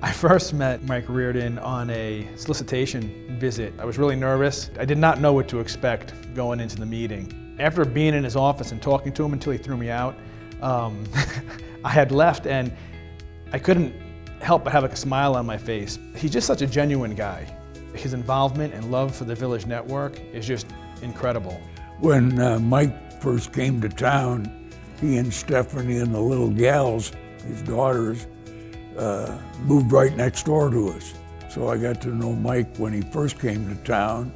I first met Mike Reardon on a solicitation visit. I was really nervous. I did not know what to expect going into the meeting. After being in his office and talking to him until he threw me out, I had left and I couldn't help but have a smile on my face. He's just such a genuine guy. His involvement and love for the Village Network is just incredible. When Mike first came to town, he and Stephanie and the little gals, his daughters, moved right next door to us. So I got to know Mike when he first came to town.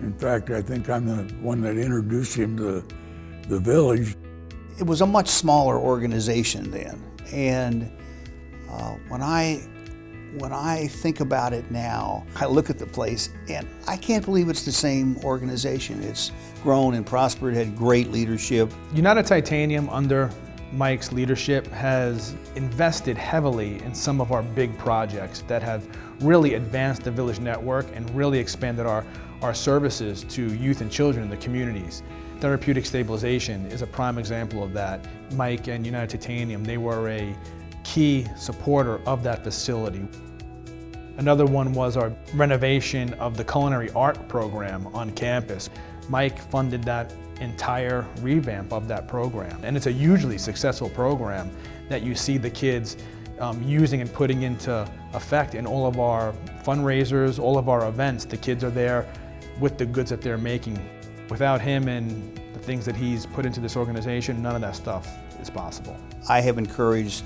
In fact, I think I'm the one that introduced him to the village. It was a much smaller organization then, and when I think about it now, I look at the place and I can't believe it's the same organization. It's grown and prospered, had great leadership. United Titanium, under Mike's leadership, has invested heavily in some of our big projects that have really advanced the Village Network and really expanded our services to youth and children in the communities. Therapeutic stabilization is a prime example of that. Mike and United Titanium, they were a key supporter of that facility. Another one was our renovation of the culinary art program on campus. Mike funded that entire revamp of that program. And it's a hugely successful program that you see the kids using and putting into effect in all of our fundraisers, all of our events. The kids are there with the goods that they're making. Without him and the things that he's put into this organization, none of that stuff is possible. I have encouraged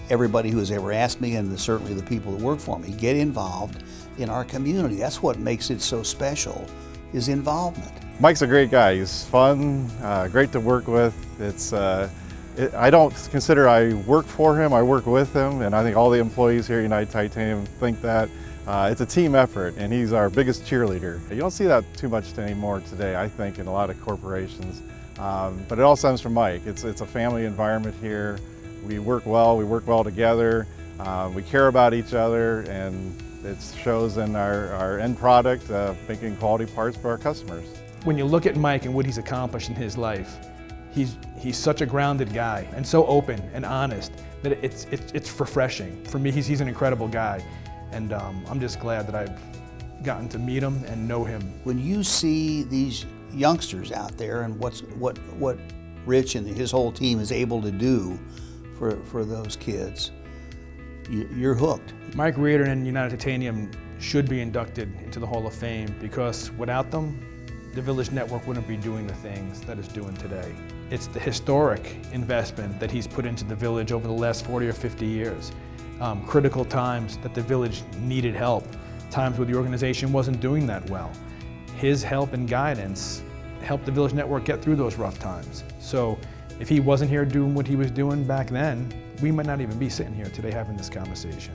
everybody who has ever asked me, and certainly the people that work for me, get involved in our community. That's what makes it so special, is involvement. Mike's a great guy. He's fun, great to work with. I don't consider I work for him, I work with him, and I think all the employees here at United Titanium think that. It's a team effort, and he's our biggest cheerleader. You don't see that too much anymore today, I think, in a lot of corporations. But it all stems from Mike. It's a family environment here. We work well together, we care about each other, and it shows in our end product, making quality parts for our customers. When you look at Mike and what he's accomplished in his life, he's such a grounded guy and so open and honest that it's refreshing. For me, he's an incredible guy, and I'm just glad that I've gotten to meet him and know him. When you see these youngsters out there and what Rich and his whole team is able to do for those kids, you're hooked. Mike Reardon and United Titanium should be inducted into the Hall of Fame because without them, the Village Network wouldn't be doing the things that it's doing today. It's the historic investment that he's put into the village over the last 40 or 50 years. Critical times that the village needed help, times where the organization wasn't doing that well. His help and guidance helped the Village Network get through those rough times. So if he wasn't here doing what he was doing back then, we might not even be sitting here today having this conversation.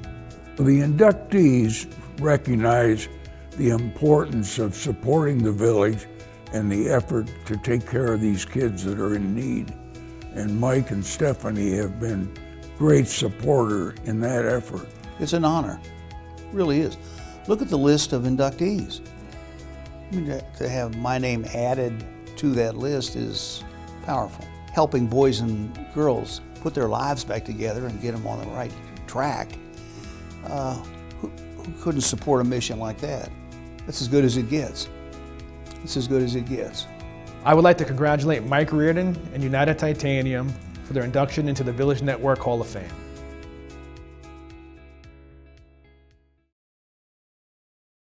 The inductees recognize the importance of supporting the village and the effort to take care of these kids that are in need. And Mike and Stephanie have been great supporter in that effort. It's an honor, it really is. Look at the list of inductees. I mean, to have my name added to that list is powerful. Helping boys and girls put their lives back together and get them on the right track. Who couldn't support a mission like that? That's as good as it gets. It's as good as it gets. I would like to congratulate Mike Reardon and United Titanium for their induction into the Village Network Hall of Fame.